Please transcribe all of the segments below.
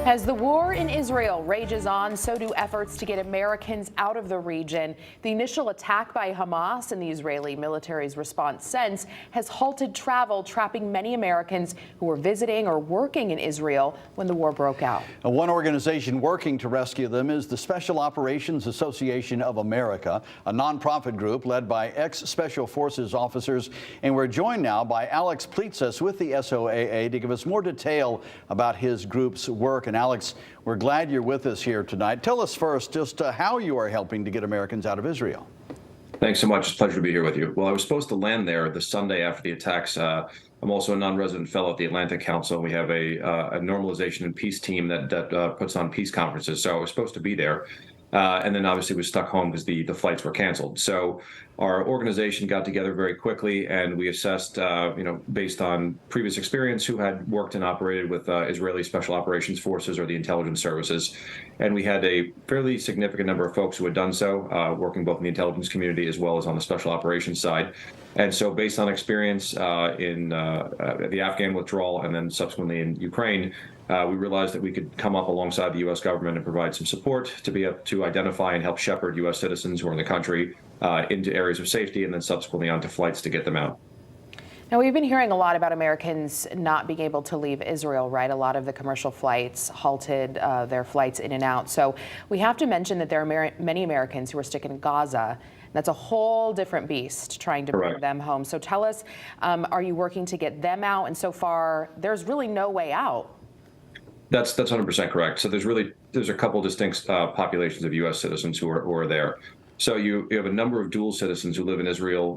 As the war in Israel rages on, so do efforts to get Americans out of the region. The initial attack by Hamas and the Israeli military's response since has halted travel, trapping many Americans who were visiting or working in Israel when the war broke out. One organization working to rescue them is the Special Operations Association of America, a nonprofit group led by ex-Special Forces officers. And we're joined now by Alex Plitsas with the SOAA to give us more detail about his group's work. And Alex, we're glad you're with us here tonight. Tell us first just how you are helping to get Americans out of Israel. Thanks so much. It's a pleasure to be here with you. Well, I was supposed to land there the Sunday after the attacks. I'm also a non-resident fellow at the Atlantic Council. We have a normalization and peace team that puts on peace conferences. So I was supposed to be there. And then obviously was stuck home because the flights were canceled. So our organization got together very quickly, and we assessed, based on previous experience, who had worked and operated with Israeli Special Operations Forces or the intelligence services. And we had a fairly significant number of folks who had done so, working both in the intelligence community as well as on the special operations side. And so based on experience in the Afghan withdrawal and then subsequently in Ukraine, we realized that we could come up alongside the U.S. government and provide some support to be able to identify and help shepherd U.S. citizens who are in the country into areas of safety and then subsequently onto flights to get them out. Now, we've been hearing a lot about Americans not being able to leave Israel, right? A lot of the commercial flights halted their flights in and out. So we have to mention that there are many Americans who are stuck in Gaza. That's a whole different beast, trying to bring them home. So tell us, are you working to get them out? And so far, there's really no way out. That's 100% correct. So there's a couple distinct populations of U.S. citizens who are there. So you have a number of dual citizens who live in Israel,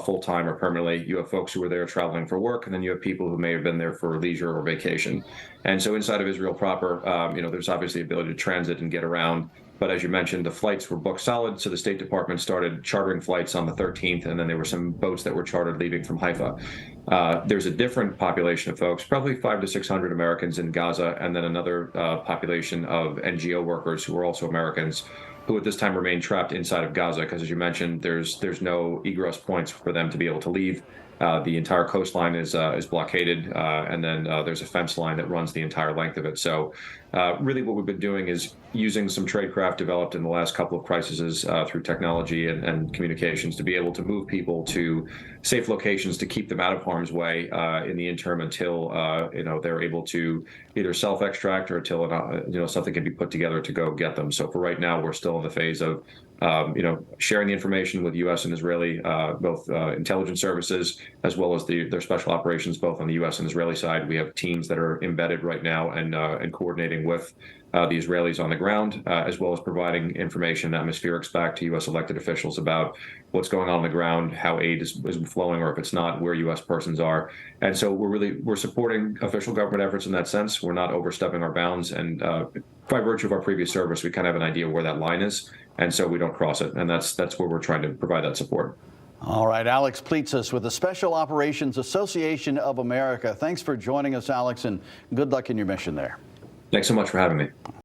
full-time or permanently. You have folks who are there traveling for work, and then you have people who may have been there for leisure or vacation. And so inside of Israel proper, there's obviously the ability to transit and get around. But as you mentioned, the flights were booked solid. So the State Department started chartering flights on the 13th, and then there were some boats that were chartered leaving from Haifa. There's a different population of folks, probably 500 to 600 Americans in Gaza, and then another population of NGO workers who are also Americans, who at this time remain trapped inside of Gaza, because as you mentioned, there's no egress points for them to be able to leave. The entire coastline is blockaded, and then there's a fence line that runs the entire length of it. So really what we've been doing is using some tradecraft developed in the last couple of crises through technology and communications to be able to move people to safe locations to keep them out of harm's way in the interim until they're able to either self-extract or until something can be put together to go get them. So for right now, we're still in the phase of sharing the information with U.S. and Israeli both intelligence services as well as their special operations, both on the U.S. and Israeli side. We have teams that are embedded right now and coordinating with the Israelis on the ground, as well as providing information, atmospherics back to U.S. elected officials about what's going on the ground, how aid is flowing, or if it's not, where U.S. persons are. And so we're supporting official government efforts in that sense. We're not overstepping our bounds, and by virtue of our previous service, we kind of have an idea where that line is, and so we don't cross it. And that's where we're trying to provide that support. All right, Alex Plitsas with the Special Operations Association of America. Thanks for joining us, Alex, and good luck in your mission there. Thanks so much for having me.